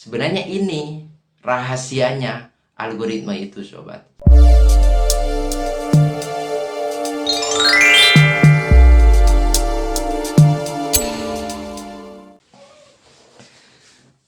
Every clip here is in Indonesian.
Sebenarnya ini rahasianya algoritma itu, sobat.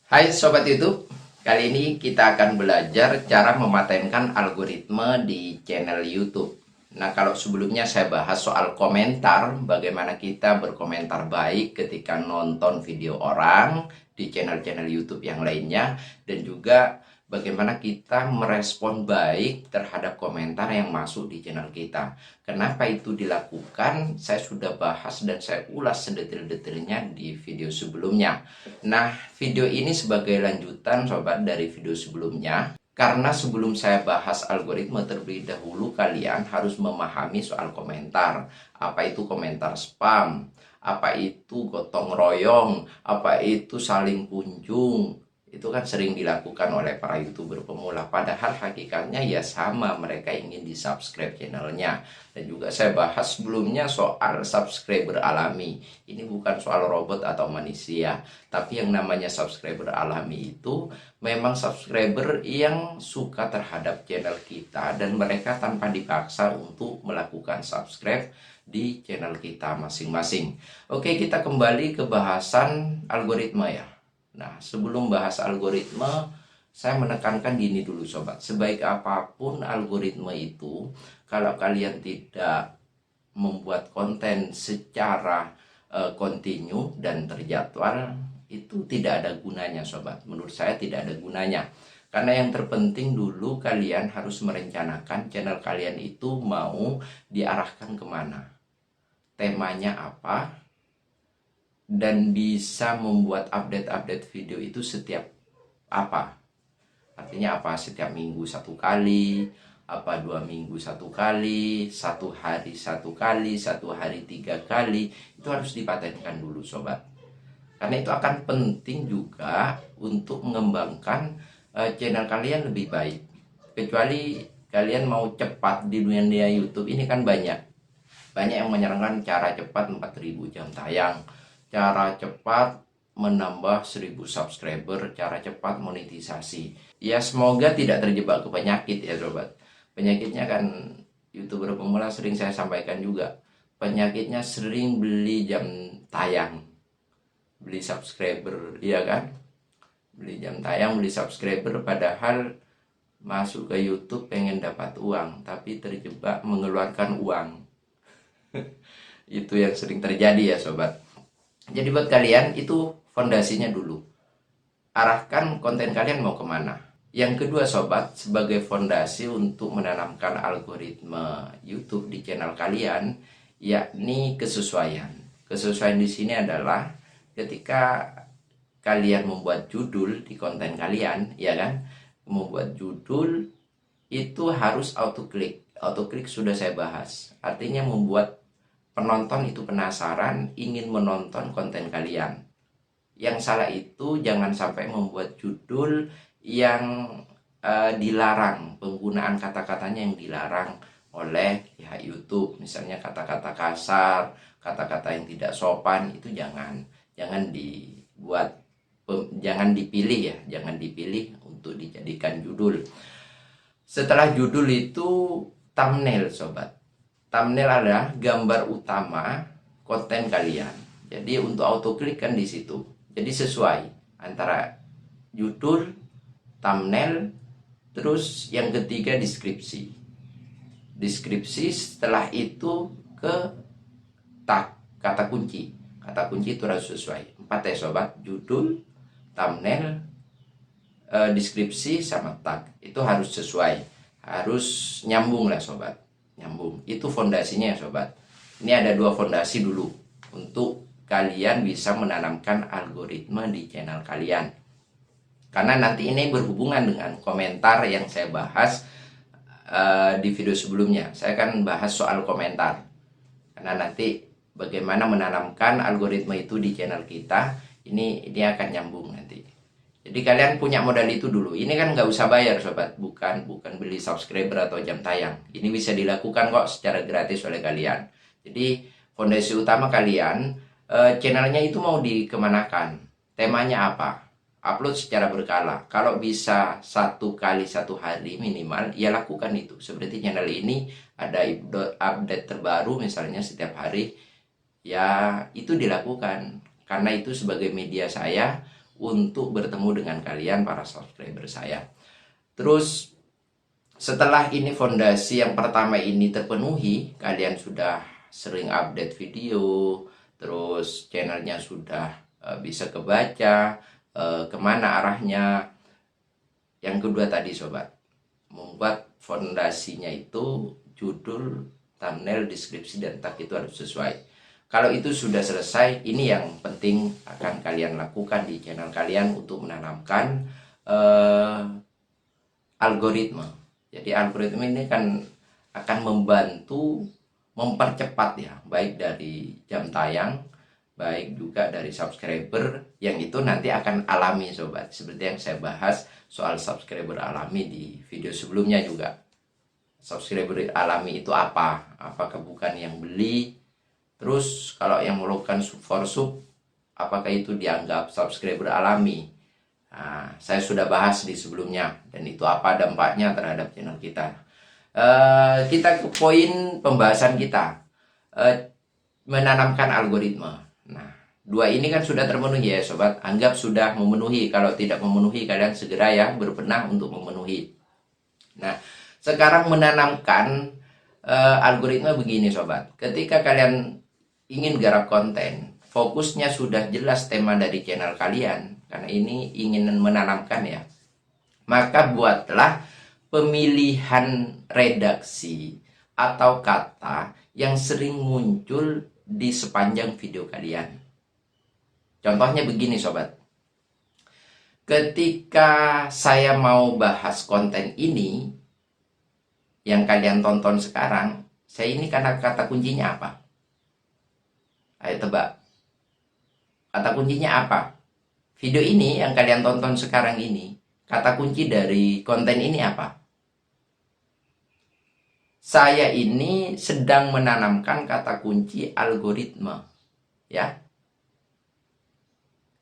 Hai sobat YouTube, kali ini kita akan belajar cara mematenkan algoritma di channel YouTube. Nah, kalau sebelumnya saya bahas soal komentar, bagaimana kita berkomentar baik ketika nonton video orang di channel-channel YouTube yang lainnya, dan juga bagaimana kita merespon baik terhadap komentar yang masuk di channel kita. Kenapa itu dilakukan? Saya sudah bahas dan saya ulas sedetil-detilnya di video sebelumnya. Nah, video ini sebagai lanjutan sobat dari video sebelumnya. Karena sebelum saya bahas algoritma terlebih dahulu, kalian harus memahami soal komentar. Apa itu komentar spam? Apa itu gotong royong? Apa itu saling kunjung? Itu kan sering dilakukan oleh para YouTuber pemula. Padahal hakikatnya ya sama, mereka ingin di-subscribe channelnya. Dan juga saya bahas sebelumnya soal subscriber alami. Ini bukan soal robot atau manusia, tapi yang namanya subscriber alami itu memang subscriber yang suka terhadap channel kita, dan mereka tanpa dipaksa untuk melakukan subscribe di channel kita masing-masing. Oke, kita kembali ke bahasan algoritma ya. Nah, sebelum bahas algoritma, saya menekankan gini dulu sobat. Sebaik apapun algoritma itu, kalau kalian tidak membuat konten secara kontinu dan terjadwal, itu tidak ada gunanya sobat. Menurut saya tidak ada gunanya. Karena yang terpenting dulu kalian harus merencanakan channel kalian itu mau diarahkan kemana, temanya apa, dan bisa membuat update-update video itu setiap apa. Artinya apa, setiap minggu satu kali, apa 2 minggu satu kali, 1 hari 1 kali, 1 hari 3 kali. Itu harus dipatenkan dulu sobat. Karena itu akan penting juga untuk mengembangkan channel kalian lebih baik. Kecuali kalian mau cepat di dunia YouTube ini, kan banyak yang menyarankan cara cepat 4000 jam tayang, cara cepat menambah 1000 subscriber, cara cepat monetisasi. Ya, semoga tidak terjebak ke penyakit ya sobat. Penyakitnya kan YouTuber pemula sering saya sampaikan juga. Penyakitnya sering beli jam tayang, beli subscriber, iya kan? Beli jam tayang, beli subscriber, padahal masuk ke YouTube pengen dapat uang, tapi terjebak mengeluarkan uang. Itu yang sering terjadi ya sobat. Jadi buat kalian itu fondasinya dulu. Arahkan konten kalian mau kemana. Yang kedua sobat, sebagai fondasi untuk menanamkan algoritma YouTube di channel kalian, yakni kesesuaian. Kesesuaian di sini adalah ketika kalian membuat judul di konten kalian, ya kan? Membuat judul itu harus auto-click. Auto-click sudah saya bahas. Artinya membuat penonton itu penasaran, ingin menonton konten kalian. Yang salah itu jangan sampai membuat judul yang dilarang, penggunaan kata-katanya yang dilarang oleh pihak YouTube. Misalnya kata-kata kasar, kata-kata yang tidak sopan, itu jangan dibuat, jangan dipilih ya, jangan dipilih untuk dijadikan judul. Setelah judul itu thumbnail sobat. Thumbnail adalah gambar utama konten kalian. Jadi untuk auto-click kan di situ. Jadi sesuai antara judul, thumbnail, terus yang ketiga deskripsi. Deskripsi, setelah itu ke tag, kata kunci. Kata kunci itu harus sesuai. 4 ya sobat, judul, thumbnail, deskripsi, sama tag. Itu harus sesuai. Harus nyambung lah sobat. Nyambung. Itu fondasinya ya sobat. Ini ada 2 fondasi dulu untuk kalian bisa menanamkan algoritma di channel kalian. Karena nanti ini berhubungan dengan komentar yang saya bahas di video sebelumnya. Saya akan bahas soal komentar. Karena nanti bagaimana menanamkan algoritma itu di channel kita, ini akan nyambung nanti. Jadi kalian punya modal itu dulu. Ini kan nggak usah bayar sobat, bukan beli subscriber atau jam tayang. Ini bisa dilakukan kok secara gratis oleh kalian. Jadi fondasi utama kalian, channelnya itu mau dikemanakan, temanya apa, upload secara berkala. Kalau bisa 1 kali 1 hari minimal, ya lakukan itu. Seperti channel ini ada update terbaru misalnya setiap hari, ya itu dilakukan. Karena itu sebagai media saya untuk bertemu dengan kalian para subscriber saya. Terus setelah ini fondasi yang pertama ini terpenuhi, kalian sudah sering update video, terus channelnya sudah bisa kebaca, kemana arahnya. Yang kedua tadi sobat, membuat fondasinya itu judul, thumbnail, deskripsi, dan tag itu harus sesuai. Kalau itu sudah selesai, ini yang penting akan kalian lakukan di channel kalian untuk menanamkan algoritma. Jadi algoritma ini kan akan membantu mempercepat ya, baik dari jam tayang, baik juga dari subscriber, yang itu nanti akan alami sobat. Seperti yang saya bahas soal subscriber alami di video sebelumnya juga. Subscriber alami itu apa? Apakah bukan yang beli? Terus kalau yang melakukan sub for sub, apakah itu dianggap subscriber alami? Nah, saya sudah bahas di sebelumnya, dan itu apa dampaknya terhadap channel kita. Kita ke poin pembahasan kita, menanamkan algoritma. Nah, 2 ini kan sudah terpenuhi ya sobat, anggap sudah memenuhi. Kalau tidak memenuhi, kalian segera ya berbenah untuk memenuhi. Nah, sekarang menanamkan algoritma begini sobat. Ketika kalian ingin garap konten, fokusnya sudah jelas tema dari channel kalian, karena ini ingin menanamkan ya, maka buatlah pemilihan redaksi atau kata yang sering muncul di sepanjang video kalian. Contohnya begini sobat, ketika saya mau bahas konten ini yang kalian tonton sekarang, saya ini karena kata kuncinya apa? Ayo tebak, kata kuncinya apa? Video ini yang kalian tonton sekarang ini, kata kunci dari konten ini apa? Saya ini sedang menanamkan kata kunci algoritma, ya.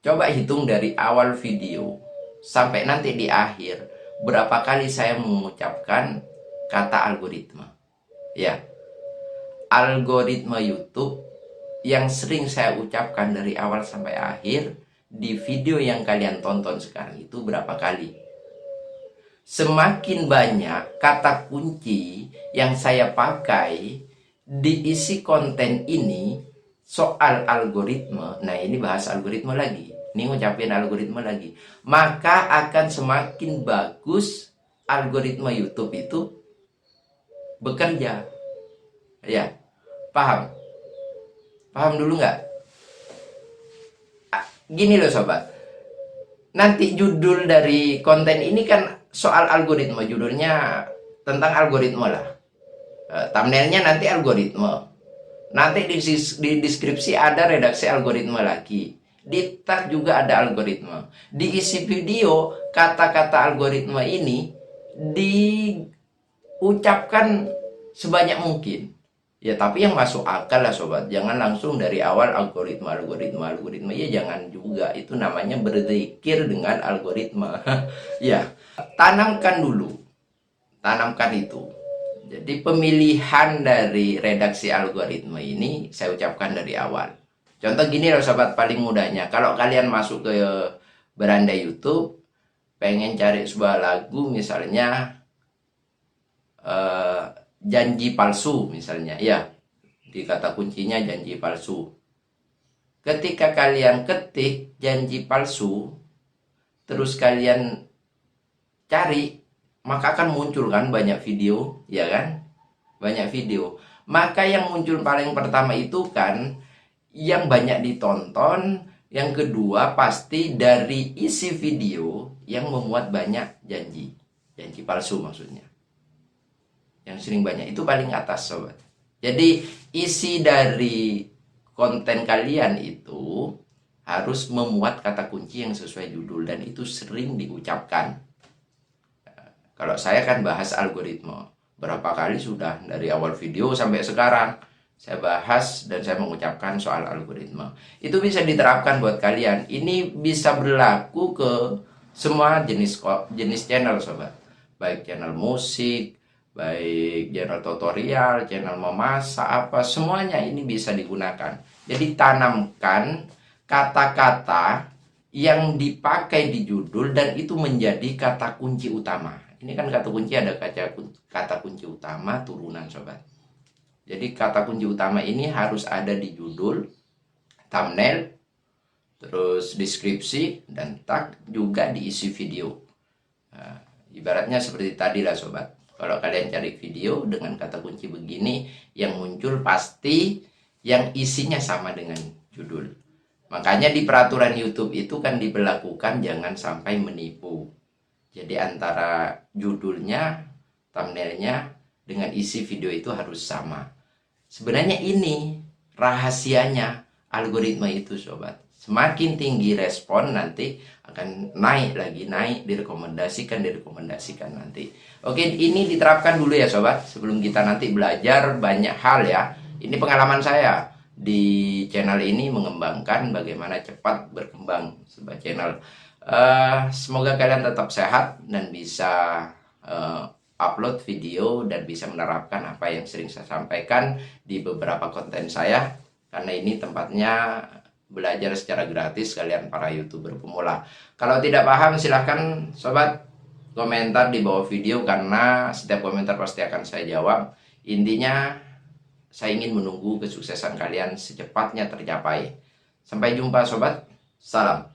Coba hitung dari awal video sampai nanti di akhir, berapa kali saya mengucapkan kata algoritma. Ya, algoritma YouTube yang sering saya ucapkan dari awal sampai akhir di video yang kalian tonton sekarang itu berapa kali? Semakin banyak kata kunci yang saya pakai diisi konten ini soal algoritma. Nah, ini bahas algoritma lagi. Ini ngucapin algoritma lagi. Maka akan semakin bagus algoritma YouTube itu bekerja. Ya, paham? Paham dulu nggak? Gini loh sobat. Nanti judul dari konten ini kan soal algoritma, judulnya tentang algoritma lah. Thumbnailnya nanti algoritma. Nanti di deskripsi ada redaksi algoritma lagi. Di tag juga ada algoritma. Di isi video, kata-kata algoritma ini diucapkan sebanyak mungkin. Ya, tapi yang masuk akal lah sobat. Jangan langsung dari awal algoritma. Ya jangan juga. Itu namanya berzikir dengan algoritma. Ya, tanamkan dulu. Tanamkan itu. Jadi pemilihan dari redaksi algoritma ini saya ucapkan dari awal. Contoh gini loh sobat, paling mudahnya. Kalau kalian masuk ke beranda YouTube, pengen cari sebuah lagu misalnya janji palsu misalnya, ya, di kata kuncinya janji palsu. Ketika kalian ketik janji palsu, terus kalian cari, maka akan muncul kan banyak video, ya kan? Banyak video. Maka yang muncul paling pertama itu kan yang banyak ditonton, yang kedua pasti dari isi video yang memuat banyak janji palsu maksudnya. Yang sering banyak itu paling atas sobat. Jadi isi dari konten kalian itu harus memuat kata kunci yang sesuai judul, dan itu sering diucapkan. Kalau saya kan bahas algoritma, berapa kali sudah dari awal video sampai sekarang. saya bahas dan saya mengucapkan soal algoritma. Itu bisa diterapkan buat kalian. Ini bisa berlaku ke semua jenis channel sobat. Baik channel musik, baik channel tutorial, channel memasak, apa semuanya ini bisa digunakan. Jadi tanamkan kata-kata yang dipakai di judul dan itu menjadi kata kunci utama. Ini kan kata kunci, ada kata kunci utama turunan sobat. Jadi kata kunci utama ini harus ada di judul, thumbnail, terus deskripsi, dan tag, juga diisi video. Nah, ibaratnya seperti tadi lah sobat. Kalau kalian cari video dengan kata kunci begini, yang muncul pasti yang isinya sama dengan judul. Makanya di peraturan YouTube itu kan diberlakukan jangan sampai menipu. Jadi antara judulnya, thumbnailnya, dengan isi video itu harus sama. Sebenarnya ini rahasianya algoritma itu sobat. Semakin tinggi respon nanti akan naik direkomendasikan nanti. Oke, ini diterapkan dulu ya sobat, sebelum kita nanti belajar banyak hal ya. Ini pengalaman saya di channel ini mengembangkan bagaimana cepat berkembang sebuah channel. Semoga kalian tetap sehat dan bisa upload video dan bisa menerapkan apa yang sering saya sampaikan di beberapa konten saya, karena ini tempatnya belajar secara gratis kalian para YouTuber pemula. Kalau tidak paham silahkan sobat komentar di bawah video, karena setiap komentar pasti akan saya jawab. Intinya saya ingin menunggu kesuksesan kalian secepatnya tercapai. Sampai jumpa sobat, salam.